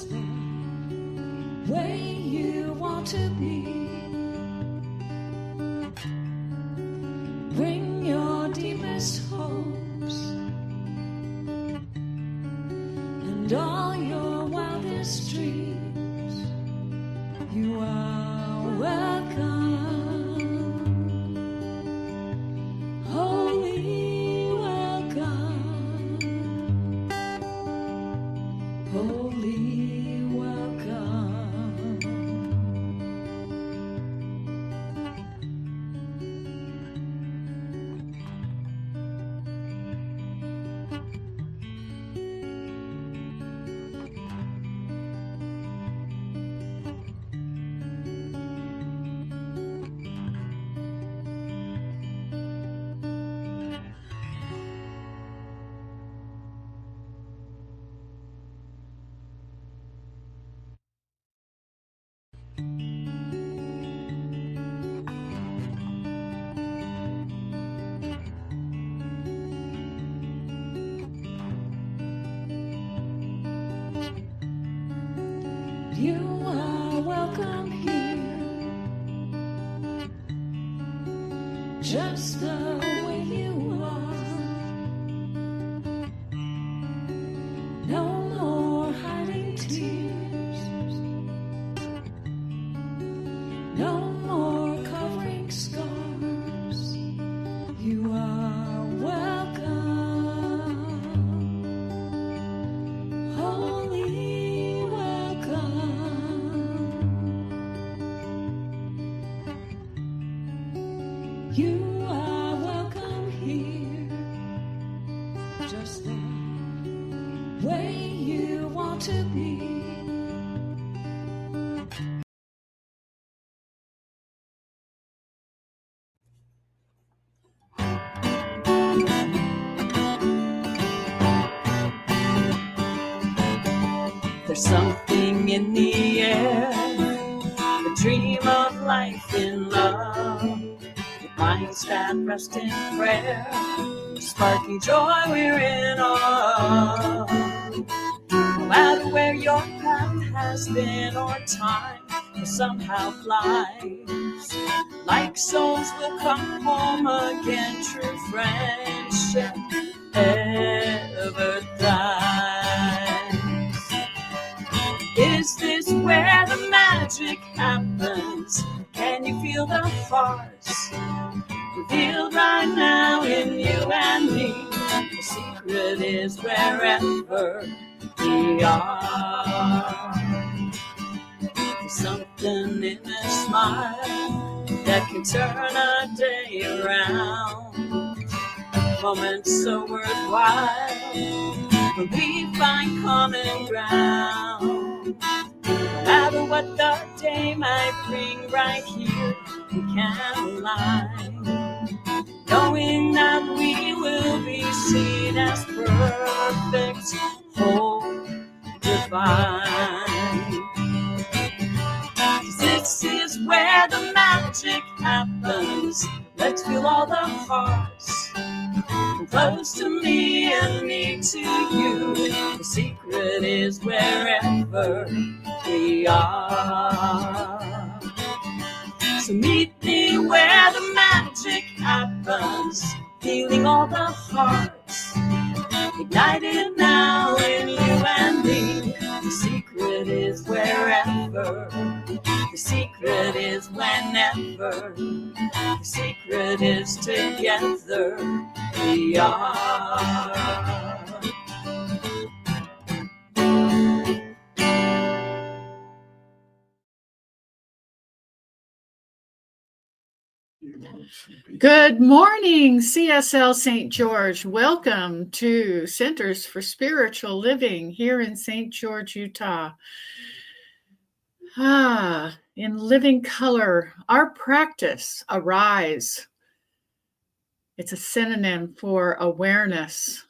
just the way you want to be. Bring your deepest hopes and all your wildest dreams. You are welcome. Holy welcome. Holy welcome. You are welcome here, just the way you are. No more hiding tears, no more covering scars. You are welcome. Holy welcome. You are welcome here, just the way you want to be. There's something in the air, the dream of life in love, with minds that rest in prayer, sparking joy we're in awe. No matter where your path has been or time will somehow flies, like souls will come home again, true friendship ever thrives. Is this where the magic happens? Can you feel the hearts revealed right now in you and me? The secret is wherever we are. There's something in a smile that can turn a day around. Moments so worthwhile when we find common ground. No matter what the day might bring, right here we can align, knowing that we will be seen as perfect, whole, divine. 'Cause this is where the magic happens. Let's feel all the hearts, from close to me and me to you. The secret is wherever we are. So meet me where the magic happens, feeling all the hearts ignited now in you and me. The secret is wherever, the secret is whenever, the secret is together we are. Good morning, CSL St. George. Welcome to Centers for Spiritual Living here in St. George, Utah. In living color, our practice, arise. It's a synonym for awareness,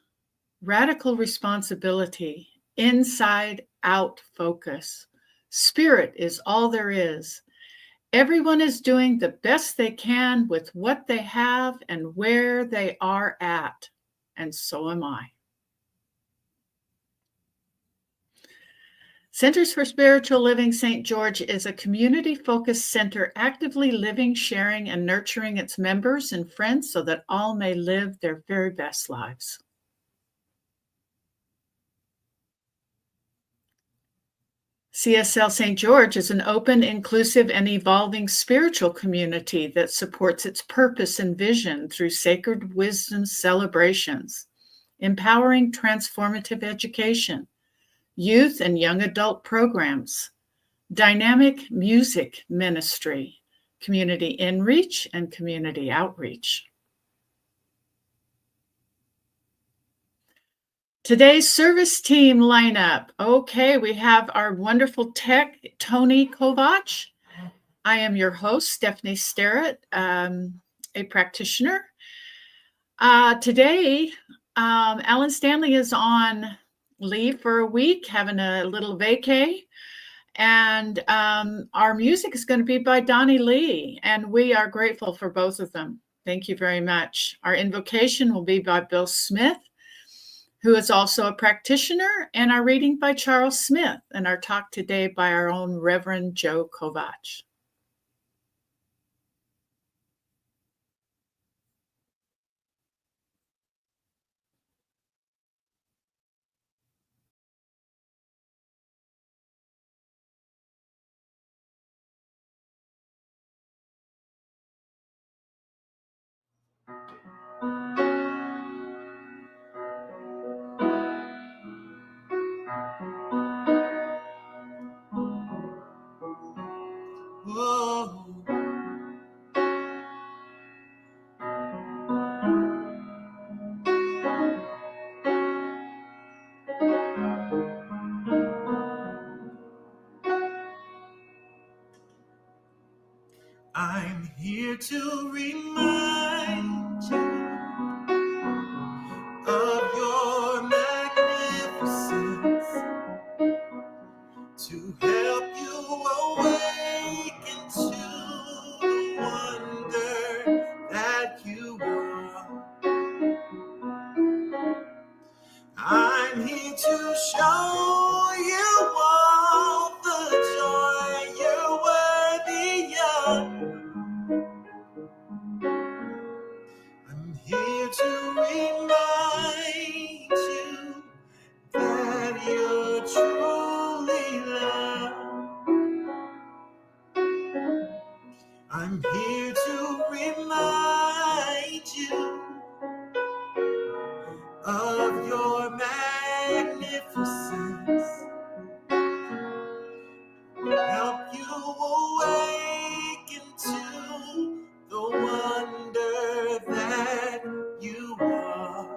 radical responsibility, inside out focus. Spirit is all there is. Everyone is doing the best they can with what they have and where they are at, and so am I. Centers for Spiritual Living St. George is a community-focused center actively living, sharing, and nurturing its members and friends so that all may live their very best lives. CSL St. George is an open, inclusive, and evolving spiritual community that supports its purpose and vision through sacred wisdom celebrations, empowering transformative education, youth and young adult programs, dynamic music ministry, community inreach, and community outreach. Today's service team lineup. Okay, we have our wonderful tech, Tony Kovach. I am your host, Stephanie Sterrett, a practitioner. Today, Alan Stanley is on leave for a week, having a little vacay. And our music is going to be by Donnie Lee, and we are grateful for both of them. Thank you very much. Our invocation will be by Bill Smith, who is also a practitioner, and our reading by Charles Smith, and our talk today by our own Reverend Joe Kovach. Whoa. I'm here to remind you of your magnificence, to help you awaken to the wonder that you are. I'm here to show you all the joy you're worthy of. I'm here to remind you that you're truly loved. I'm here to remind you of your magnificence, help you awaken to the wonder that you are.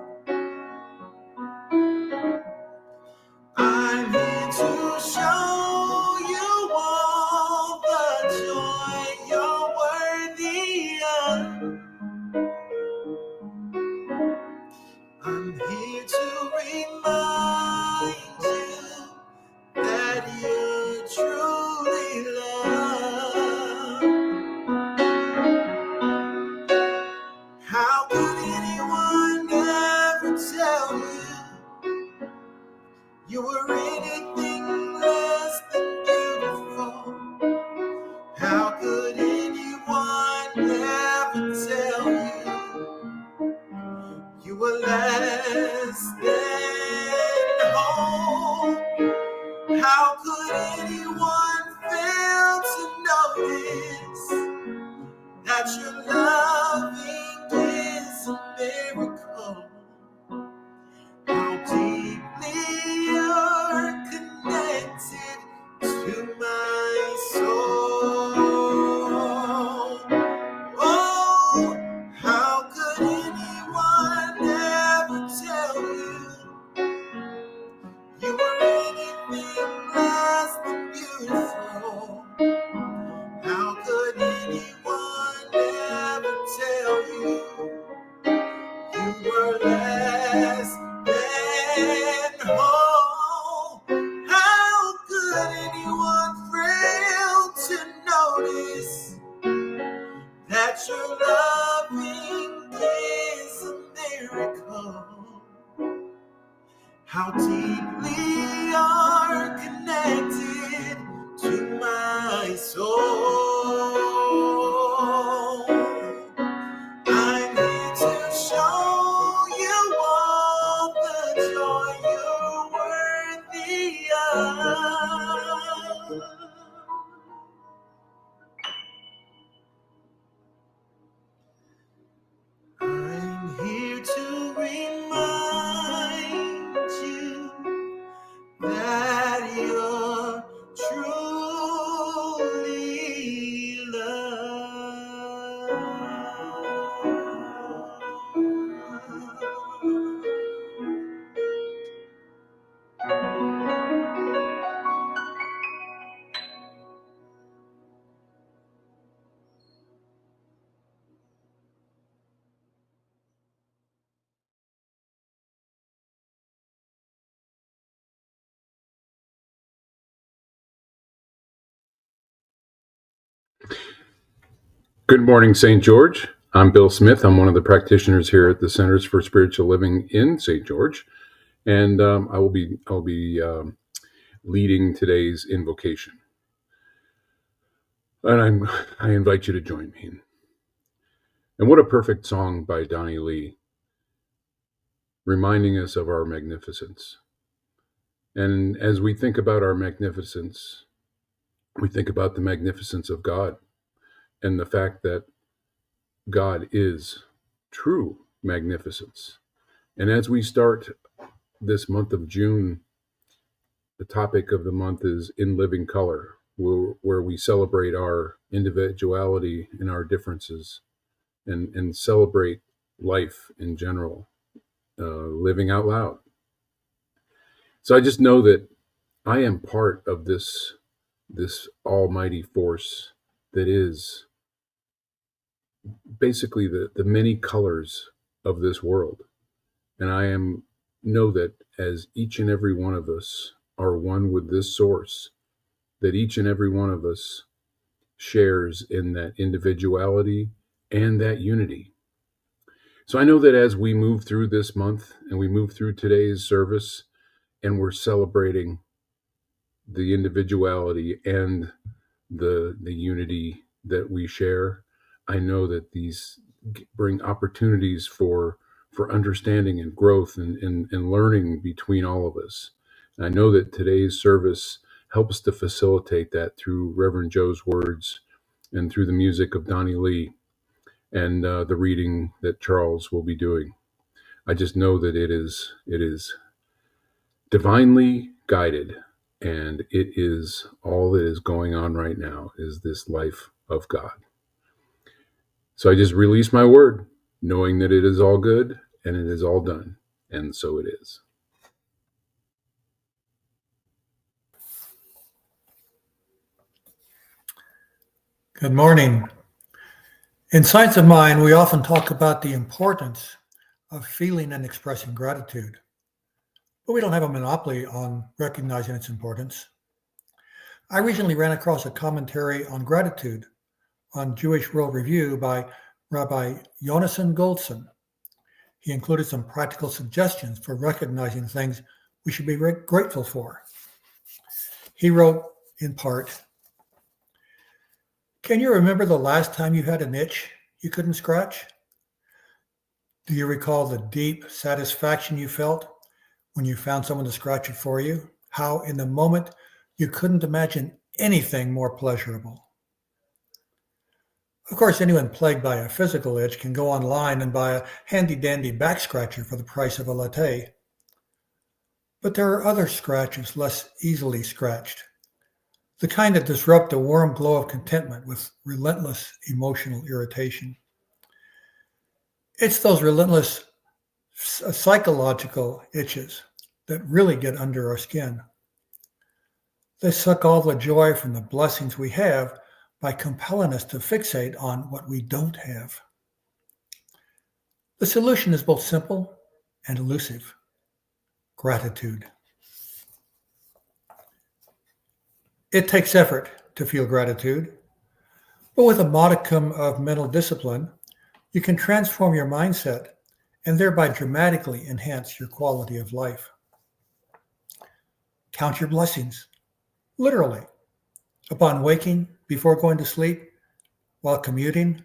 I'm here to show you all the joy you're worthy of. I'm here to remind you that you're truly loved. How could anyone ever tell you you were anything less than beautiful? How could anyone ever tell you you were less than whole? How could anyone fail to notice that your loving is a miracle? How deeply you're connected to my soul. Oh, how could anyone ever tell you you were anything less than beautiful? How could anyone ever tell you you were less than whole? How could anyone fail to notice that your loving is a miracle? How deeply you're connected Good morning, St. George. I'm Bill Smith. I'm one of the practitioners here at the Centers for Spiritual Living in St. George, and I'll be leading today's invocation. And I invite you to join me. And what a perfect song by Donnie Lee, reminding us of our magnificence. And as we think about our magnificence, we think about the magnificence of God and the fact that God is true magnificence. And as we start this month of June, the topic of the month is In Living Color, where we celebrate our individuality and our differences and celebrate life in general, living out loud. So I just know that I am part of this almighty force that is basically the many colors of this world. And know that as each and every one of us are one with this source, that each and every one of us shares in that individuality and that unity. So I know that as we move through this month and we move through today's service and we're celebrating the individuality and the unity that we share, I know that these bring opportunities for understanding and growth and learning between all of us. And I know that today's service helps to facilitate that through Reverend Joe's words and through the music of Donnie Lee and the reading that Charles will be doing. I just know that it is divinely guided, and it is all that is going on right now is this life of God. So I just release my word, knowing that it is all good and it is all done, and so it is. Good morning. In Science of Mind, we often talk about the importance of feeling and expressing gratitude, but we don't have a monopoly on recognizing its importance. I recently ran across a commentary on gratitude on Jewish World Review by Rabbi Yonason Goldson. He included some practical suggestions for recognizing things we should be grateful for. He wrote, in part, "Can you remember the last time you had an itch you couldn't scratch? Do you recall the deep satisfaction you felt when you found someone to scratch it for you? How in the moment you couldn't imagine anything more pleasurable? Of course, anyone plagued by a physical itch can go online and buy a handy-dandy back scratcher for the price of a latte. But there are other scratches less easily scratched, the kind that disrupt the warm glow of contentment with relentless emotional irritation. It's those relentless psychological itches that really get under our skin. They suck all the joy from the blessings we have by compelling us to fixate on what we don't have. The solution is both simple and elusive: gratitude. It takes effort to feel gratitude, but with a modicum of mental discipline, you can transform your mindset and thereby dramatically enhance your quality of life. Count your blessings, literally, upon waking, before going to sleep, while commuting.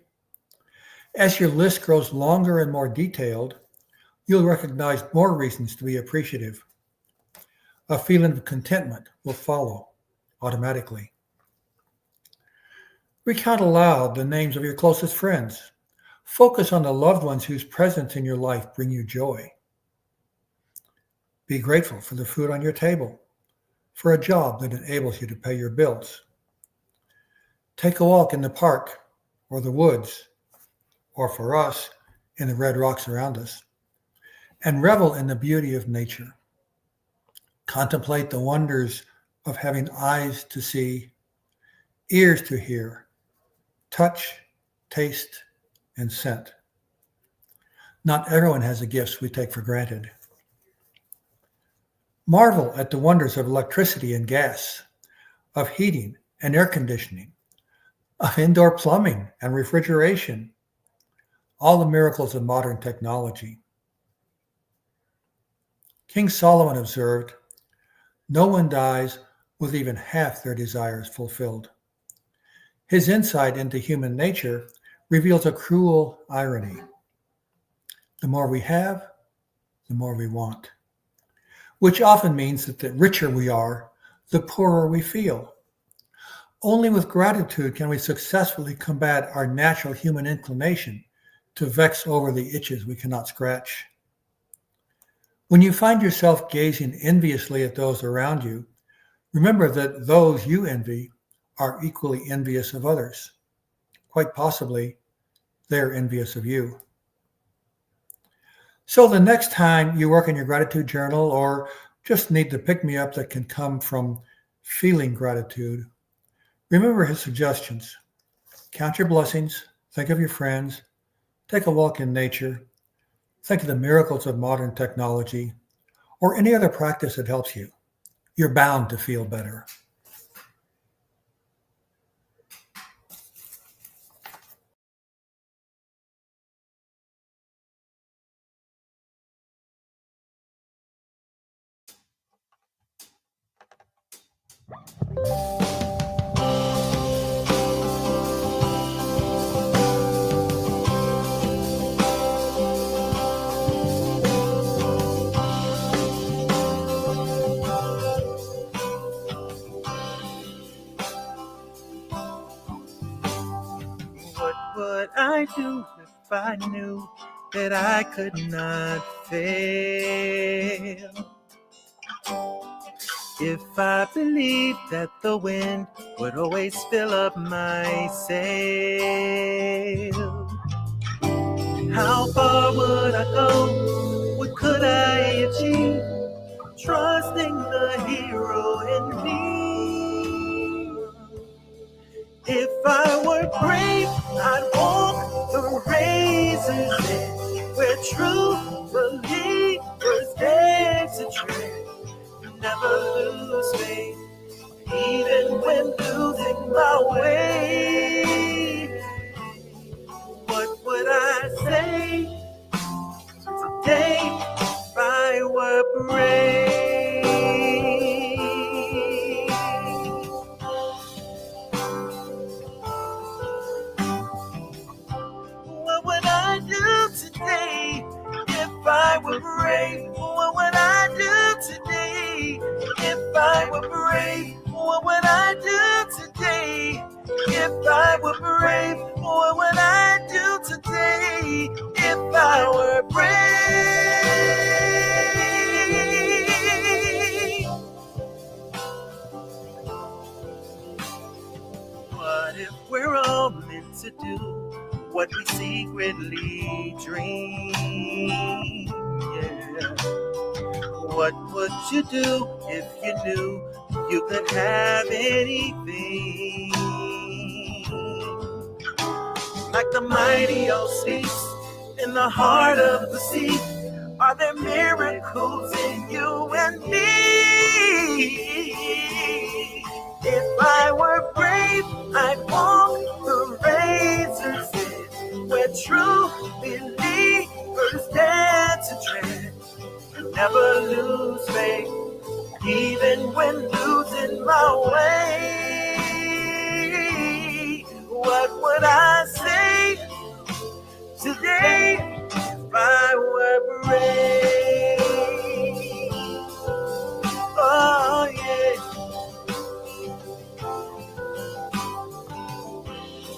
As your list grows longer and more detailed, you'll recognize more reasons to be appreciative. A feeling of contentment will follow automatically. Recount aloud the names of your closest friends. Focus on the loved ones whose presence in your life bring you joy. Be grateful for the food on your table, for a job that enables you to pay your bills. Take a walk in the park or the woods, or for us, in the red rocks around us, and revel in the beauty of nature. Contemplate the wonders of having eyes to see, ears to hear, touch, taste, and scent. Not everyone has the gifts we take for granted. Marvel at the wonders of electricity and gas, of heating and air conditioning, of indoor plumbing and refrigeration, all the miracles of modern technology. King Solomon observed, "No one dies with even half their desires fulfilled." His insight into human nature reveals a cruel irony. The more we have, the more we want, which often means that the richer we are, the poorer we feel. Only with gratitude can we successfully combat our natural human inclination to vex over the itches we cannot scratch. When you find yourself gazing enviously at those around you, remember that those you envy are equally envious of others. Quite possibly, they're envious of you. So the next time you work in your gratitude journal or just need the pick-me-up that can come from feeling gratitude, remember his suggestions. Count your blessings, think of your friends, take a walk in nature, think of the miracles of modern technology, or any other practice that helps you. You're bound to feel better. What would I do if I knew that I could not fail? If I believed that the wind would always fill up my sail, how far would I go? What could I achieve? Trusting the hero in me. If I were brave, I'd walk the razor's edge, where true believers dare to tread. Never lose faith, even when losing my way. What would I say today if I were brave? What would I do today if I were brave? What would I do today if I were brave? What would I do today if I were brave? What would I do today if I were brave? What if we're all meant to do what we secretly dream? Yeah. What would you do if you knew you could have anything? Like the mighty ocean in the heart of the sea, are there miracles in you and me? If I were brave, I'd walk the razor's edge, where true believers dare to tread. Never lose faith, even when losing my way. What would I say today if I were brave? Oh yeah.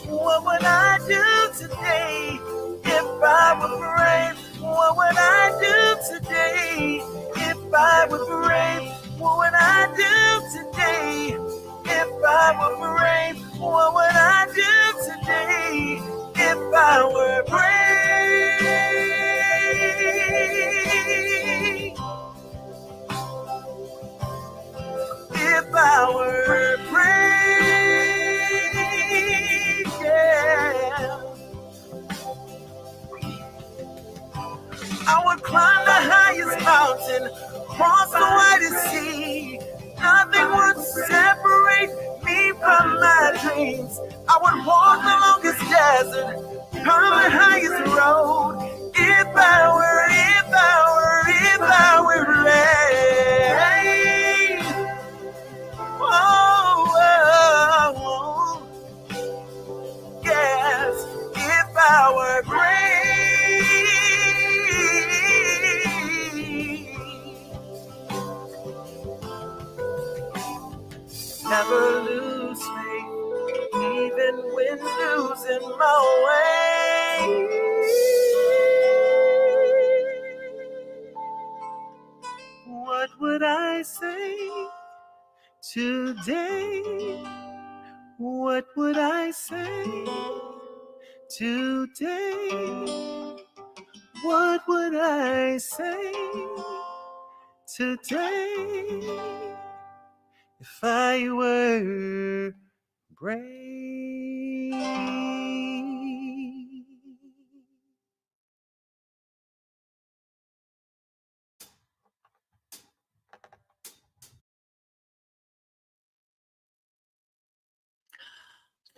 What would I do today if I were brave? What would I do today if I were brave? What would I do today if I were brave? What would I do today if I were brave? If I were brave, yeah. I would climb the highest mountain, cross the widest sea. Nothing would separate me from my dreams. I would walk the longest desert, climb the highest road. If I were brave. Oh, yes, if I were brave. Never lose faith, even when losing my way. What would I say today? What would I say today? What would I say today if I were brave?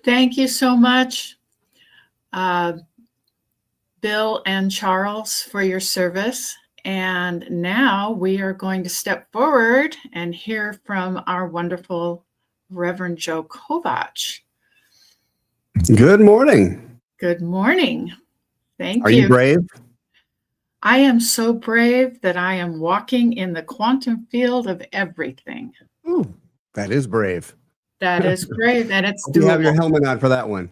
Thank you so much, Bill and Charles, for your service. And now we are going to step forward and hear from our wonderful Reverend Joe Kovach. Good morning. Good morning. Thank Are you. you brave? I am so brave that I am walking in the quantum field of everything. Ooh, that is brave. That is brave, and it's Hope you have your doable. helmet on for that one.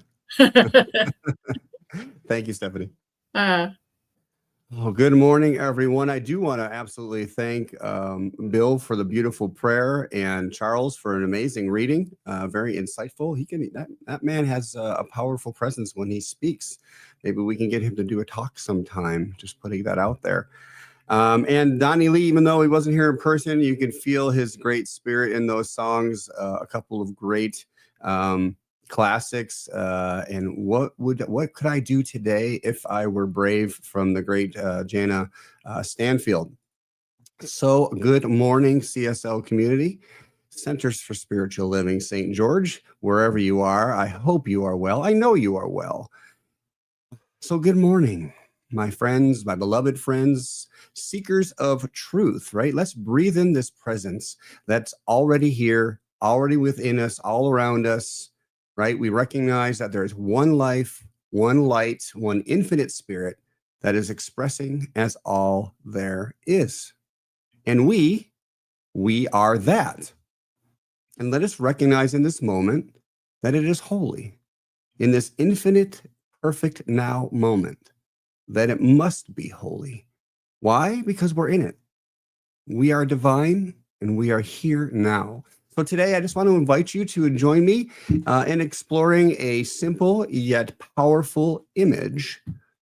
Thank you, Stephanie. Good morning, everyone. I do want to absolutely thank Bill for the beautiful prayer and Charles for an amazing reading. Very insightful. That man has a powerful presence when he speaks. Maybe we can get him to do a talk sometime. Just putting that out there. And Donnie Lee, even though he wasn't here in person, you can feel his great spirit in those songs. A couple of great classics. And what could I do today if I were brave, from the great Jana Stanfield. So good morning, CSL community, Centers for Spiritual Living, St. George, wherever you are. I hope you are well. I know you are well. So good morning, my friends, my beloved friends, seekers of truth, right? Let's breathe in this presence that's already here, already within us, all around us, right? We recognize that there's one life, one light, one infinite spirit that is expressing as all there is. And we are that. And let us recognize in this moment that it is holy, in this infinite, perfect now moment, that it must be holy. Why? Because we're in it. We are divine and we are here now. So today, I just want to invite you to join me in exploring a simple yet powerful image.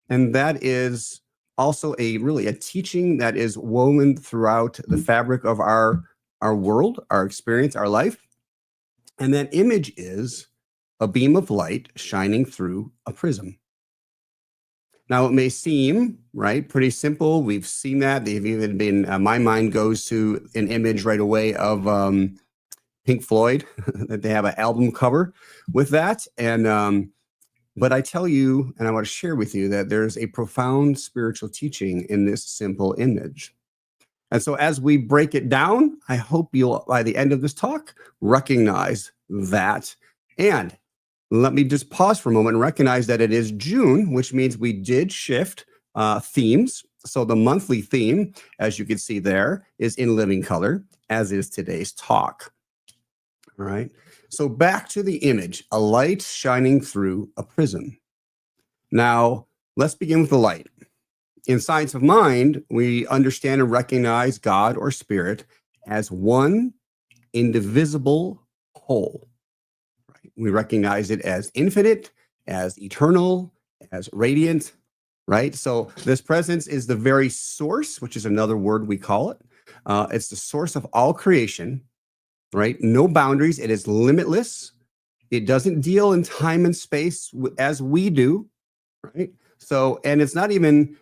And that is also really a teaching that is woven throughout the fabric of our world, our experience, our life. And that image is a beam of light shining through a prism. Now, it may seem, right, pretty simple. We've seen that. They've even been, my mind goes to an image right away of Pink Floyd, that they have an album cover with that. And, but I tell you, and I want to share with you, that there's a profound spiritual teaching in this simple image. And so as we break it down, I hope you'll, by the end of this talk, recognize that. And let me just pause for a moment and recognize that it is June, which means we did shift themes. So the monthly theme, as you can see there, is in living color, as is today's talk. All right. So back to the image, a light shining through a prism. Now, let's begin with the light. In science of mind, we understand and recognize God or spirit as one indivisible whole. Right? We recognize it as infinite, as eternal, as radiant, right? So this presence is the very source, which is another word we call it. It's the source of all creation, right? No boundaries. It is limitless. It doesn't deal in time and space as we do, right? So, and it's not even,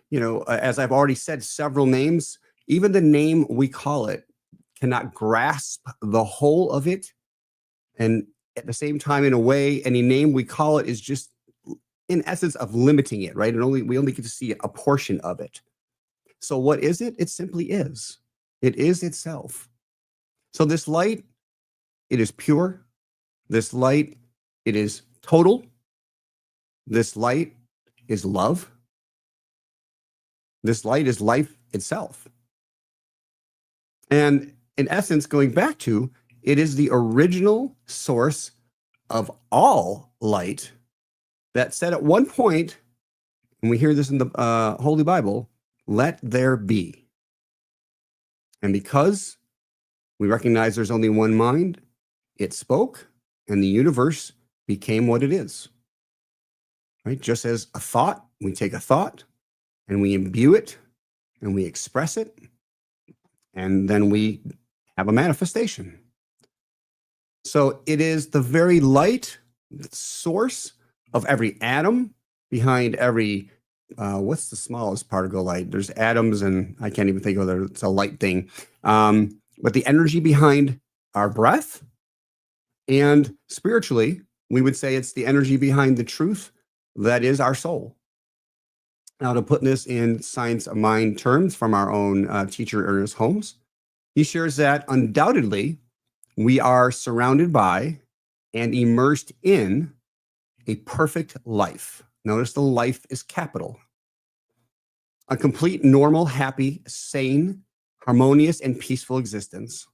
as I've already said, several names, even the name we call it cannot grasp the whole of it. And at the same time, in a way, any name we call it is just in essence of limiting it, right? And we only get to see a portion of it. So what is it? It simply is. It is itself. So this light, it is pure. This light, it is total. This light is love. This light is life itself. And in essence, going back to, it is the original source of all light that said at one point, and we hear this in the Holy Bible, let there be. And because we recognize there's only one mind, it spoke, and the universe became what it is. Right? Just as a thought, we take a thought, and we imbue it, and we express it, and then we have a manifestation. So it is the very light source of every atom, behind every, what's the smallest particle light? There's atoms, and I can't even think of it. It's a light thing. But the energy behind our breath, and spiritually, we would say it's the energy behind the truth that is our soul. Now, to put this in science of mind terms from our own teacher, Ernest Holmes, he shares that undoubtedly we are surrounded by and immersed in a perfect life. Notice the life is capital. A complete, normal, happy, sane, harmonious, and peaceful existence.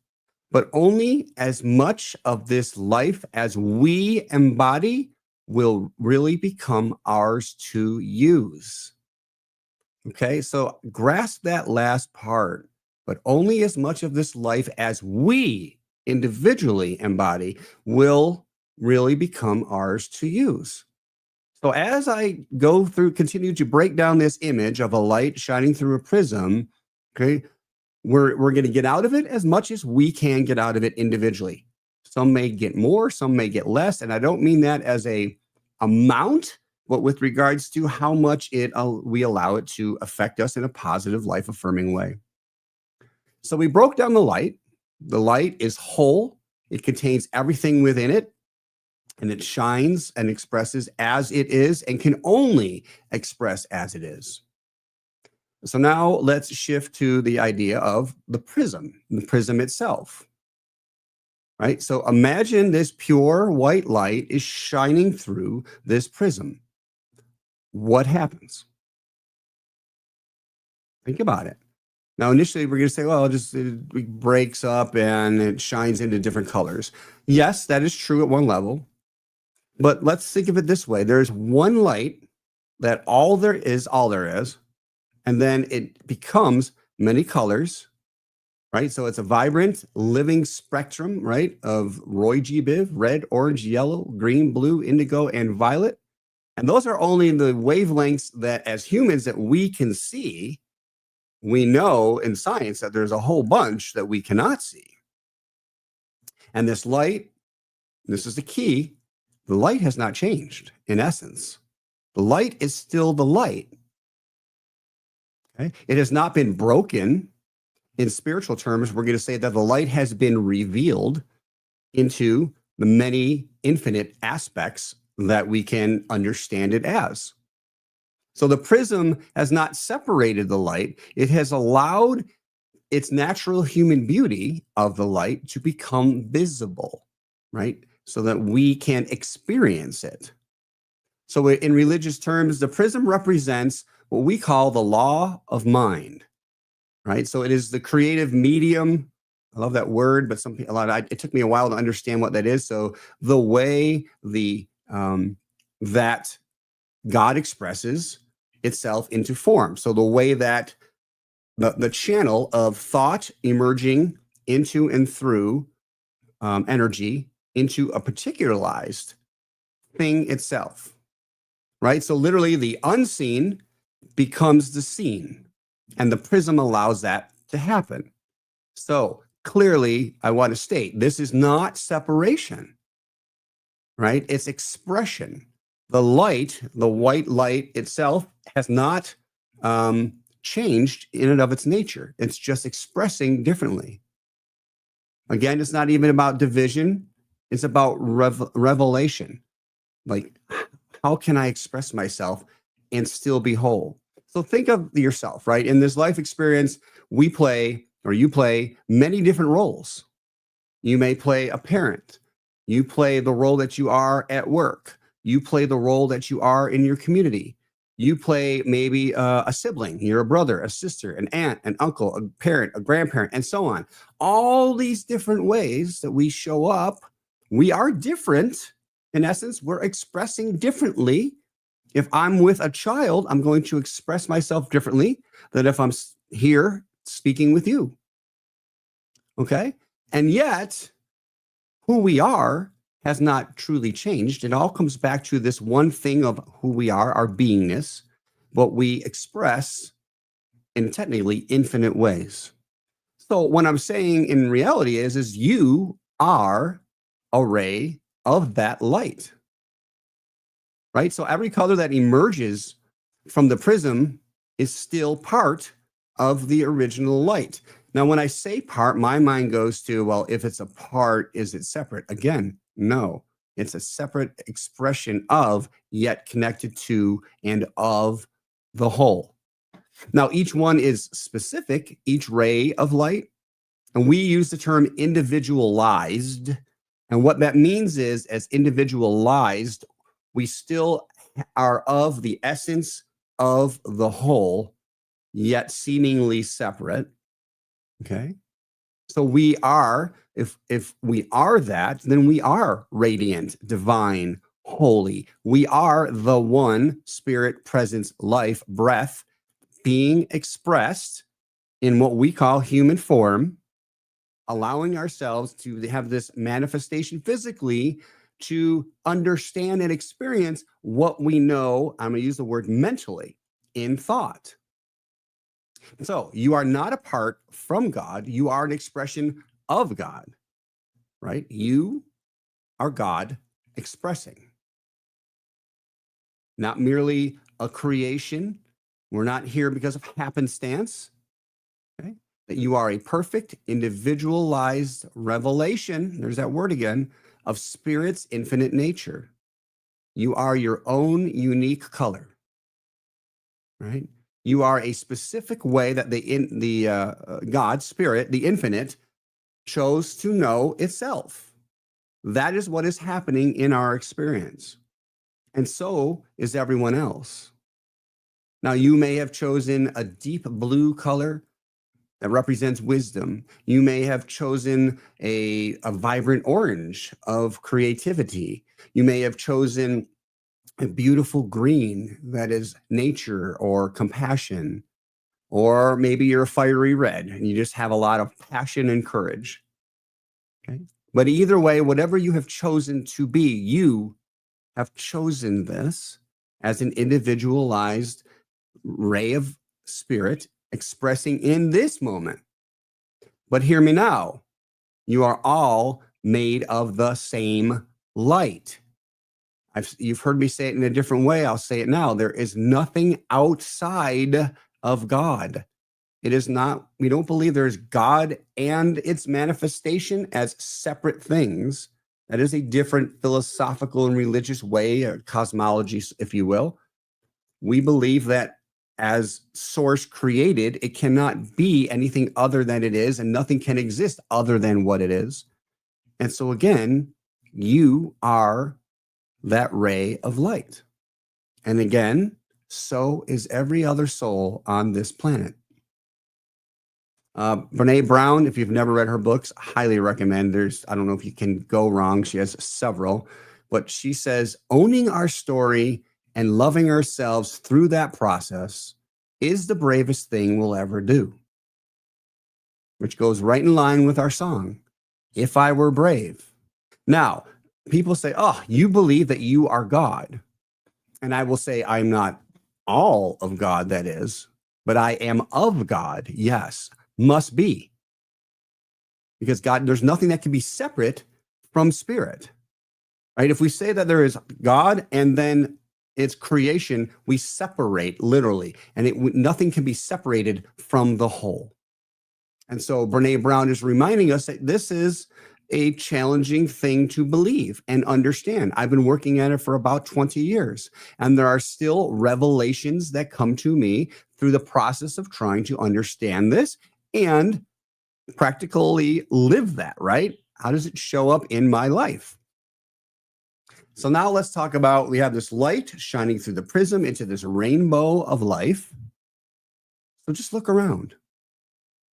But only as much of this life as we embody will really become ours to use. Okay, so grasp that last part. But only as much of this life as we individually embody will really become ours to use. So as I go through, continue to break down this image of a light shining through a prism, okay, we're going to get out of it as much as we can get out of it individually. Some may get more, some may get less, and I don't mean that as a amount, but with regards to how much we allow it to affect us in a positive, life-affirming way. So we broke down the light. The light is whole. It contains everything within it, and it shines and expresses as it is and can only express as it is. So now let's shift to the idea of the prism itself. Right? So imagine this pure white light is shining through this prism. What happens? Think about it. Now, initially, we're going to say, well, it breaks up and it shines into different colors. Yes, that is true at one level. But let's think of it this way. There's one light that all there is, and then it becomes many colors, right? So it's a vibrant, living spectrum, right, of Roy G. Biv, red, orange, yellow, green, blue, indigo, and violet. And those are only the wavelengths that as humans that we can see. We know in science that there's a whole bunch that we cannot see. And this light, this is the key, the light has not changed in essence. The light is still the light. Okay? It has not been broken. In spiritual terms, we're going to say that the light has been revealed into the many infinite aspects that we can understand it as. So the prism has not separated the light. It has allowed its natural human beauty of the light to become visible, right? So that we can experience it. So in religious terms, the prism represents what we call the law of mind, right? So it is the creative medium. I love that word, but it took me a while to understand what that is. So the way that God expresses itself into form. So the way that the channel of thought emerging into and through energy into a particularized thing itself, right? So literally the unseen becomes the seen, and the prism allows that to happen. So clearly, I want to state, this is not separation, right? It's expression. The light, the white light itself has not changed in and of its nature. It's just expressing differently. Again, it's not even about division. It's about revelation. Like, how can I express myself and still be whole? So think of yourself, right? In this life experience, we play, or you play, many different roles. You may play a parent. You play the role that you are at work. You play the role that you are in your community. You play maybe a sibling. You're a brother, a sister, an aunt, an uncle, a parent, a grandparent, and so on. All these different ways that we show up, we are different. In essence, we're expressing differently. If I'm with a child, I'm going to express myself differently than if I'm here speaking with you. Okay? And yet, who we are has not truly changed. It all comes back to this one thing of who we are, our beingness, what we express in technically infinite ways. So what I'm saying in reality is you are a ray of that light, right? So every color that emerges from the prism is still part of the original light. Now, when I say part, my mind goes to, well, if it's a part, is it separate? Again, no, it's a separate expression of, yet connected to and of the whole. Now, each one is specific, each ray of light, and we use the term individualized. And what that means is, as individualized, we still are of the essence of the whole, yet seemingly separate. Okay. So we are, if we are that, then we are radiant, divine, holy. We are the one spirit, presence, life, breath being expressed in what we call human form, allowing ourselves to have this manifestation physically to understand and experience what we know. I'm going to use the word mentally in thought. So you are not apart from God. You are an expression of God, right? You are God expressing. Not merely a creation. We're not here because of happenstance. Okay? That you are a perfect, individualized revelation, there's that word again, of Spirit's infinite nature. You are your own unique color, right? You are a specific way that God, Spirit, the infinite, chose to know itself. That is what is happening in our experience. And so is everyone else. Now, you may have chosen a deep blue color that represents wisdom. You may have chosen a vibrant orange of creativity. You may have chosen a beautiful green that is nature or compassion. Or maybe you're a fiery red and you just have a lot of passion and courage. Okay? But either way, whatever you have chosen to be, you have chosen this as an individualized ray of spirit expressing in this moment. But hear me now. You are all made of the same light. You've heard me say it in a different way. I'll say it now. There is nothing outside of God. It is not, we don't believe there's God and its manifestation as separate things. That is a different philosophical and religious way, or cosmology, if you will. We believe that as source created, it cannot be anything other than it is, and nothing can exist other than what it is. And so again, you are that ray of light. And again, so is every other soul on this planet. Brene Brown, if you've never read her books, highly recommend. I don't know if you can go wrong. She has several, but she says, owning our story and loving ourselves through that process is the bravest thing we'll ever do. Which goes right in line with our song, If I Were Brave. Now, people say, oh, you believe that you are God. And I will say, I'm not all of God, that is, but I am of God, yes. Must be. Because God, there's nothing that can be separate from spirit, right? If we say that there is God and then it's creation, we separate literally, and nothing can be separated from the whole. And so Brene Brown is reminding us that this is a challenging thing to believe and understand. I've been working at it for about 20 years, and there are still revelations that come to me through the process of trying to understand this and practically live that, right? How does it show up in my life? So now let's talk about, we have this light shining through the prism into this rainbow of life. So just look around,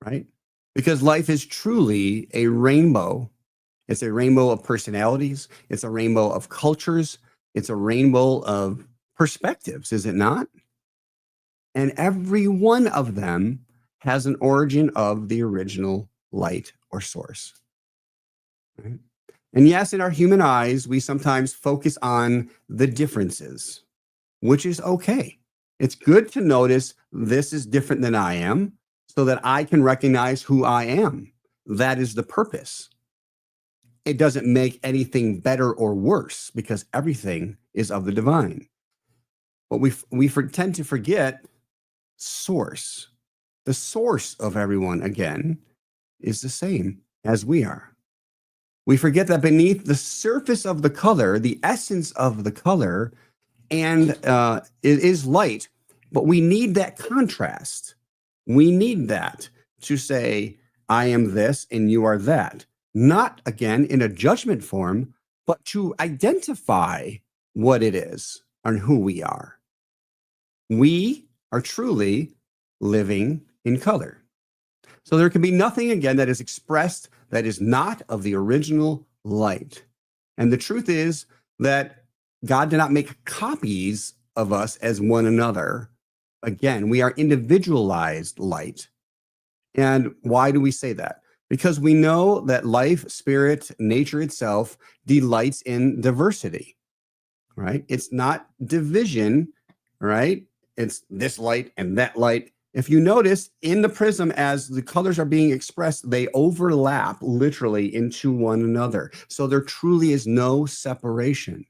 right? Because life is truly a rainbow. It's a rainbow of personalities. It's a rainbow of cultures. It's a rainbow of perspectives, is it not? And every one of them has an origin of the original light or source, right? And yes, in our human eyes, we sometimes focus on the differences, which is okay. It's good to notice this is different than I am so that I can recognize who I am. That is the purpose. It doesn't make anything better or worse because everything is of the divine. But we tend to forget source. The source of everyone, again, is the same as we are. We forget that beneath the surface of the color, the essence of the color, and it is light, but we need that contrast. We need that to say, I am this and you are that. Not, again, in a judgment form, but to identify what it is and who we are. We are truly living in color. So there can be nothing, again, that is expressed that is not of the original light. And the truth is that God did not make copies of us as one another. Again, we are individualized light. And why do we say that? Because we know that life, spirit, nature itself delights in diversity, right? It's not division, right? It's this light and that light. If you notice in the prism, as the colors are being expressed, they overlap literally into one another. So there truly is no separation.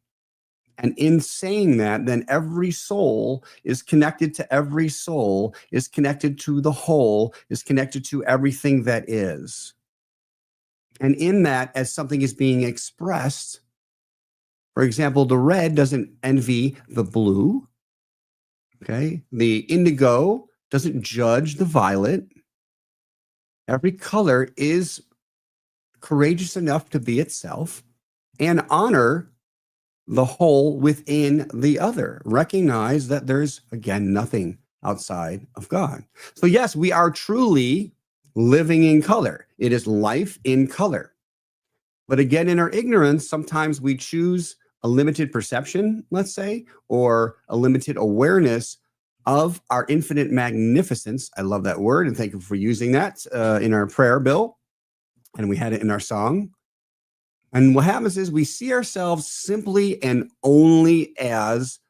And in saying that, then every soul is connected to every soul, is connected to the whole, is connected to everything that is. And in that, as something is being expressed, for example, the red doesn't envy the blue. Okay. The indigo doesn't judge the violet. Every color is courageous enough to be itself and honor the whole within the other. Recognize that there's, again, nothing outside of God. So yes, we are truly living in color. It is life in color. But again, in our ignorance, sometimes we choose a limited perception, let's say, or a limited awareness of our infinite magnificence. I love that word, and thank you for using that in our prayer, Bill. And we had it in our song. And what happens is we see ourselves simply and only as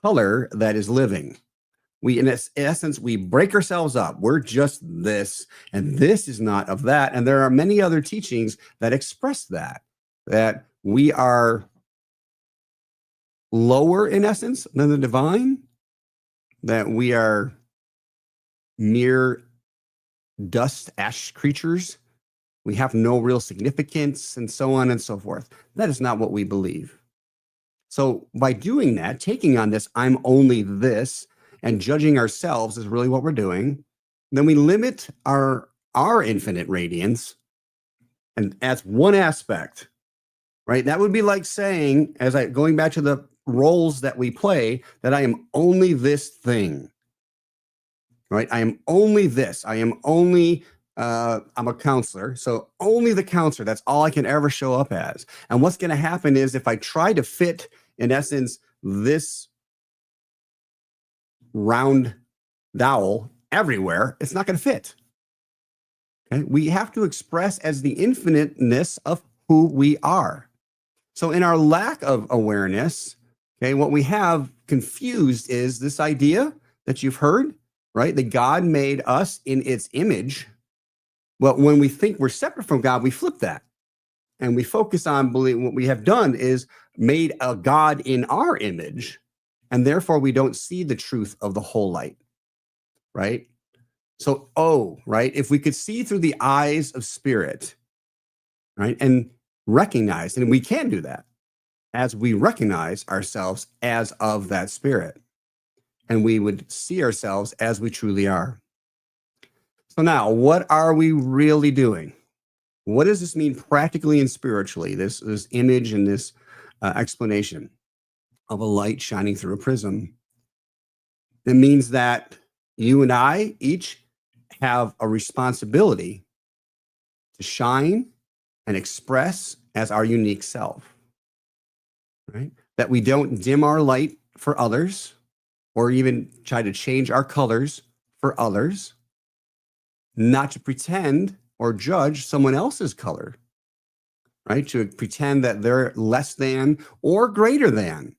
color that is living. We, in essence, we break ourselves up. We're just this, and this is not of that. And there are many other teachings that express that we are lower in essence than the divine, that we are mere dust, ash creatures. We have no real significance, and so on and so forth. That is not what we believe. So by doing that, taking on this, I'm only this, and judging ourselves is really what we're doing, then we limit our infinite radiance. And that's one aspect, right? That would be like saying, going back to the roles that we play, that I am only this thing, right? I am only this. I am only, I'm a counselor. So only the counselor, that's all I can ever show up as. And what's going to happen is if I try to fit, in essence, this round dowel everywhere, it's not going to fit. Okay? We have to express as the infiniteness of who we are. So in our lack of awareness, okay, what we have confused is this idea that you've heard, right? That God made us in its image. Well, when we think we're separate from God, we flip that. And we focus on believing what we have done is made a God in our image. And therefore, we don't see the truth of the whole light, right? So, right? If we could see through the eyes of spirit, right? And recognize, and we can do that as we recognize ourselves as of that spirit. And we would see ourselves as we truly are. So now, what are we really doing? What does this mean practically and spiritually, this image and this explanation of a light shining through a prism? It means that you and I each have a responsibility to shine and express as our unique self, right? That we don't dim our light for others or even try to change our colors for others, not to pretend or judge someone else's color, right? To pretend that they're less than or greater than,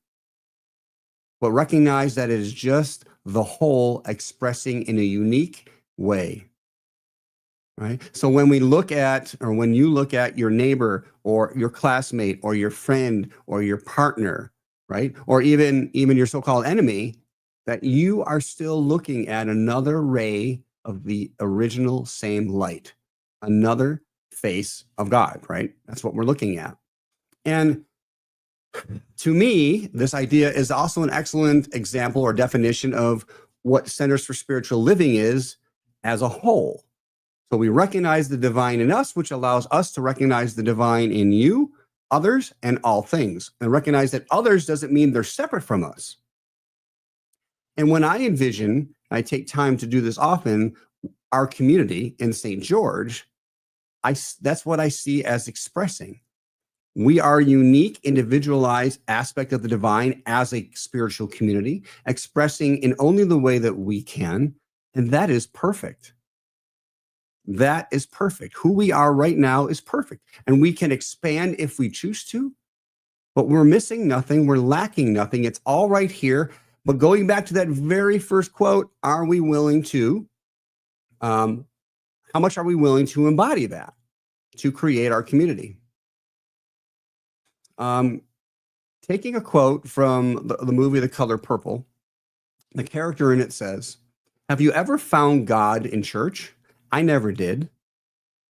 but recognize that it is just the whole expressing in a unique way, right? So when we look at, or when you look at your neighbor or your classmate or your friend or your partner, right? Or even your so-called enemy, that you are still looking at another ray of the original same light, another face of God, right? That's what we're looking at. And to me, this idea is also an excellent example or definition of what Centers for Spiritual Living is as a whole. So we recognize the divine in us, which allows us to recognize the divine in you, others, and all things. And recognize that others doesn't mean they're separate from us. And when I envision, I take time to do this often, our community in St. George, that's what I see as expressing. We are a unique, individualized aspect of the divine as a spiritual community, expressing in only the way that we can, and that is perfect. That is perfect. Who we are right now is perfect, and we can expand if we choose to, but we're missing nothing. We're lacking nothing. It's all right here. But going back to that very first quote, are we willing to, how much are we willing to embody that to create our community? Taking a quote from the movie The Color Purple, the character in it says, "Have you ever found God in church? I never did.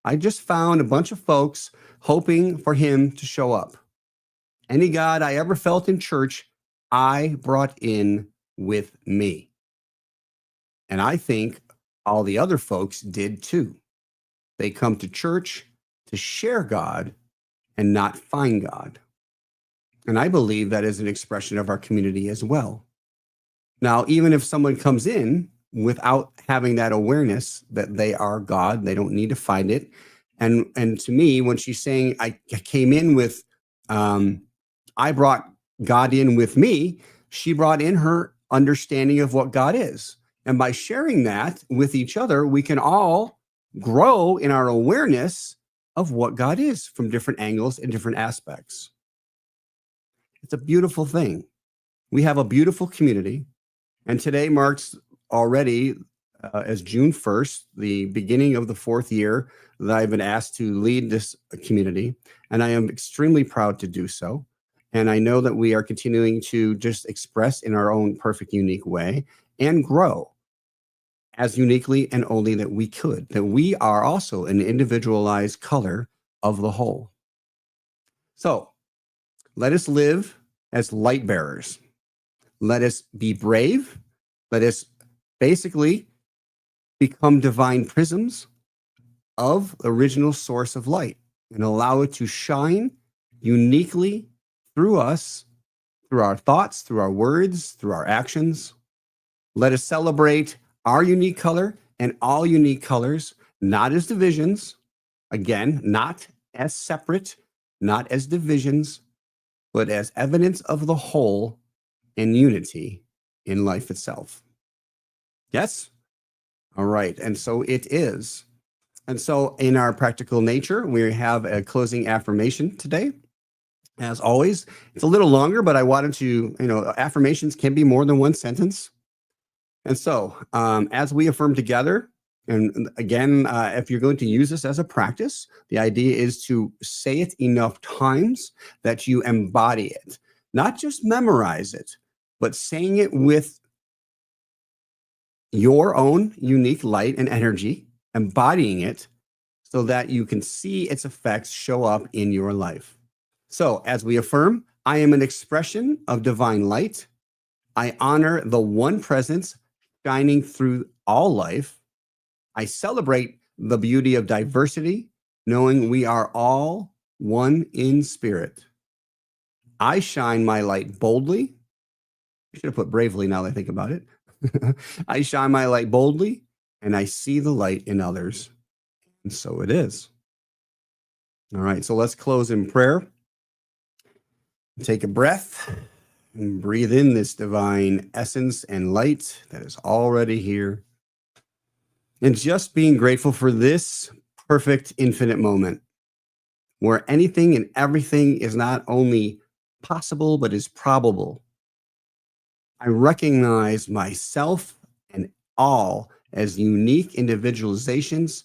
I just found a bunch of folks hoping for him to show up. Any God I ever felt in church, I brought in with me. And I think all the other folks did too. They come to church to share God and not find God. And I believe that is an expression of our community as well. Now, even if someone comes in without having that awareness that they are God, they don't need to find it. And to me, when she's saying, I came in with, I brought God in with me, she brought in her understanding of what God is. And by sharing that with each other, we can all grow in our awareness of what God is from different angles and different aspects. It's a beautiful thing. We have a beautiful community. And today marks already, as June 1st, the beginning of the 4th year that I've been asked to lead this community. And I am extremely proud to do so. And I know that we are continuing to just express in our own perfect, unique way and grow as uniquely and only that we could, that we are also an individualized color of the whole. So let us live as light bearers. Let us be brave. Let us basically become divine prisms of the original source of light and allow it to shine uniquely through us, through our thoughts, through our words, through our actions. Let us celebrate our unique color and all unique colors, not as divisions, again, not as separate, not as divisions, but as evidence of the whole and unity in life itself. Yes? All right. And so it is. And so in our practical nature, we have a closing affirmation today. As always, it's a little longer, but I wanted to, affirmations can be more than one sentence. And so as we affirm together, and again, if you're going to use this as a practice, the idea is to say it enough times that you embody it, not just memorize it, but saying it with your own unique light and energy, embodying it so that you can see its effects show up in your life. So, as we affirm, I am an expression of divine light. I honor the one presence shining through all life. I celebrate the beauty of diversity, knowing we are all one in spirit. I shine my light boldly. I should have put bravely now that I think about it. I shine my light boldly, and I see the light in others. And so it is. All right, so let's close in prayer. Take a breath and breathe in this divine essence and light that is already here. And just being grateful for this perfect infinite moment where anything and everything is not only possible, but is probable. I recognize myself and all as unique individualizations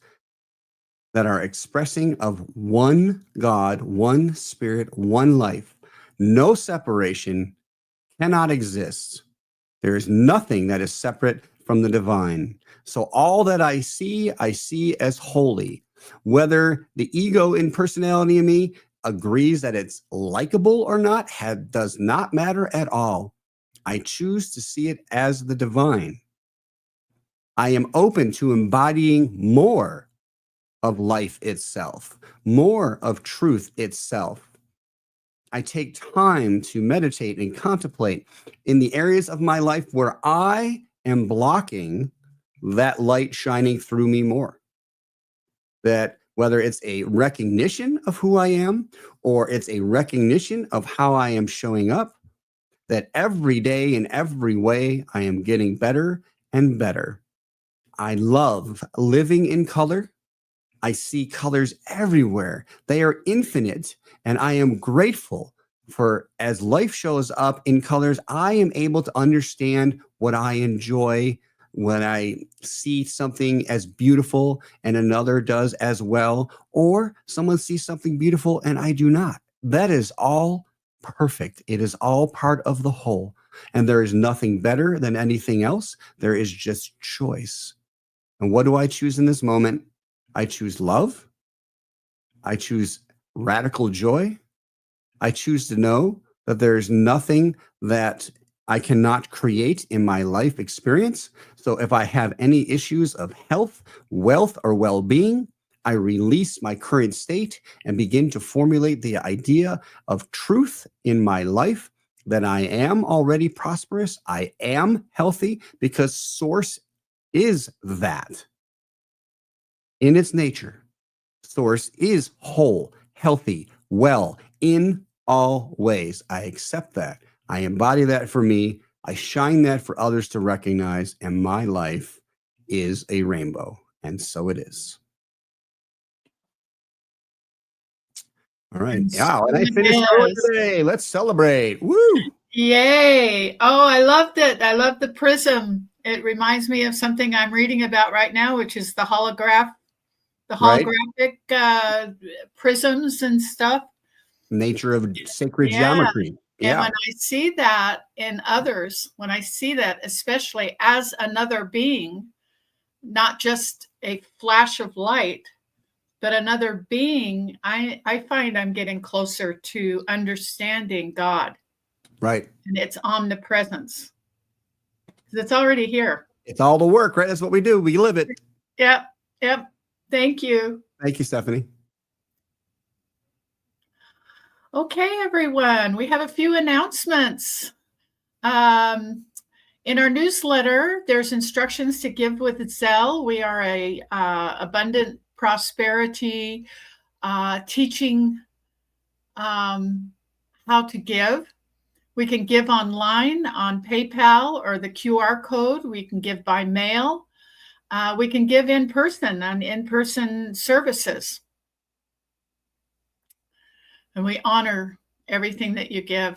that are expressing of one God, one spirit, one life. No separation cannot exist. There is nothing that is separate from the divine. So all that I see as holy. Whether the ego in personality in me agrees that it's likable or not does not matter at all. I choose to see it as the divine. I am open to embodying more of life itself, more of truth itself. I take time to meditate and contemplate in the areas of my life where I am blocking that light shining through me more. That whether it's a recognition of who I am or it's a recognition of how I am showing up, that every day in every way I am getting better and better. I love living in color. I see colors everywhere. They are infinite, and I am grateful for as life shows up in colors, I am able to understand what I enjoy when I see something as beautiful and another does as well, or someone sees something beautiful and I do not. That is all perfect. It is all part of the whole, and there is nothing better than anything else. There is just choice. And what do I choose in this moment? I choose love. I choose radical joy. I choose to know that there is nothing that I cannot create in my life experience. So if I have any issues of health, wealth, or well-being, I release my current state and begin to formulate the idea of truth in my life, that I am already prosperous. I am healthy because Source is that. In its nature, Source is whole, healthy, well, in all ways. I accept that. I embody that for me. I shine that for others to recognize, and my life is a rainbow. And so it is. All right. Wow. And I finished early today. Let's celebrate. Woo. Yay. Oh, I loved it. I love the prism. It reminds me of something I'm reading about right now, which is the holographic prisms and stuff. Nature of sacred geometry. And when I see that in others, when I see that, especially as another being, not just a flash of light, but another being, I find I'm getting closer to understanding God. Right. And its omnipresence. It's already here. It's all the work, right? That's what we do. We live it. Yep. Thank you. Thank you, Stephanie. Okay, everyone. We have a few announcements. In our newsletter, there's instructions to give with Zelle. We are a abundant prosperity teaching how to give. We can give online on PayPal or the QR code. We can give by mail. We can give in person on in-person services. And we honor everything that you give.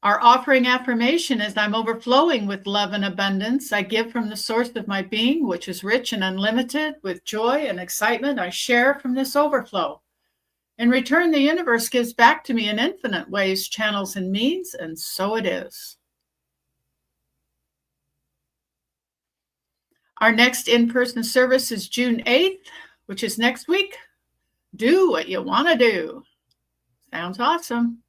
Our offering affirmation is I'm overflowing with love and abundance. I give from the source of my being, which is rich and unlimited. With joy and excitement, I share from this overflow. In return, the universe gives back to me in infinite ways, channels, and means, and so it is. Our next in-person service is June 8th, which is next week. Do what you want to do. Sounds awesome.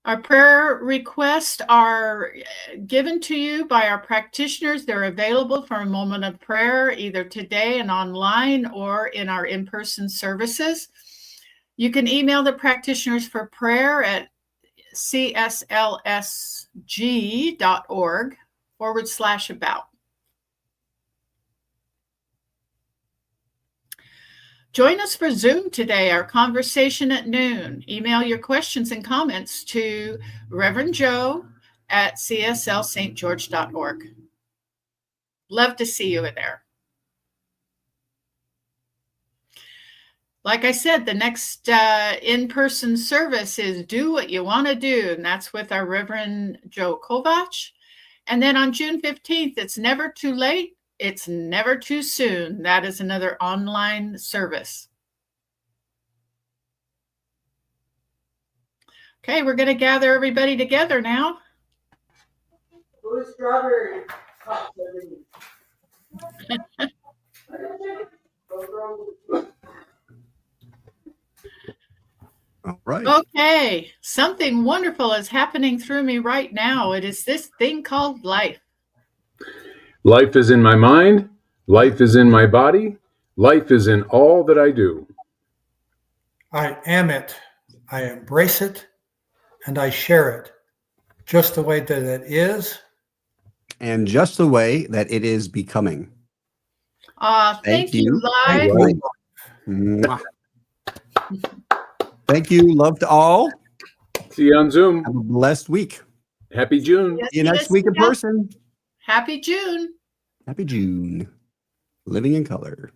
Our prayer requests are given to you by our practitioners. They're available for a moment of prayer, either today and online or in our in-person services. You can email the practitioners for prayer at CSLSG.org/about. Join us for Zoom today, our conversation at noon. Email your questions and comments to Reverend Joe at cslstgeorge.org. Love to see you there. Like I said, the next in-person service is Do What You Want to Do, and that's with our Reverend Joe Kovach. And then on June 15th, it's never too late. It's never too soon. That is another online service. Okay, we're going to gather everybody together now. Who's strawberry? All right. Okay, something wonderful is happening through me right now. It is this thing called life. Life is in my mind. Life is in my body. Life is in all that I do. I am it. I embrace it, and I share it just the way that it is. And just the way that it is becoming. Thank you, Live. Right. Mwah. Thank you. Love to all. See you on Zoom. Have a blessed week. Happy June. Yes, See you next yes, week in yes. person. Happy June. Happy June. Living in color.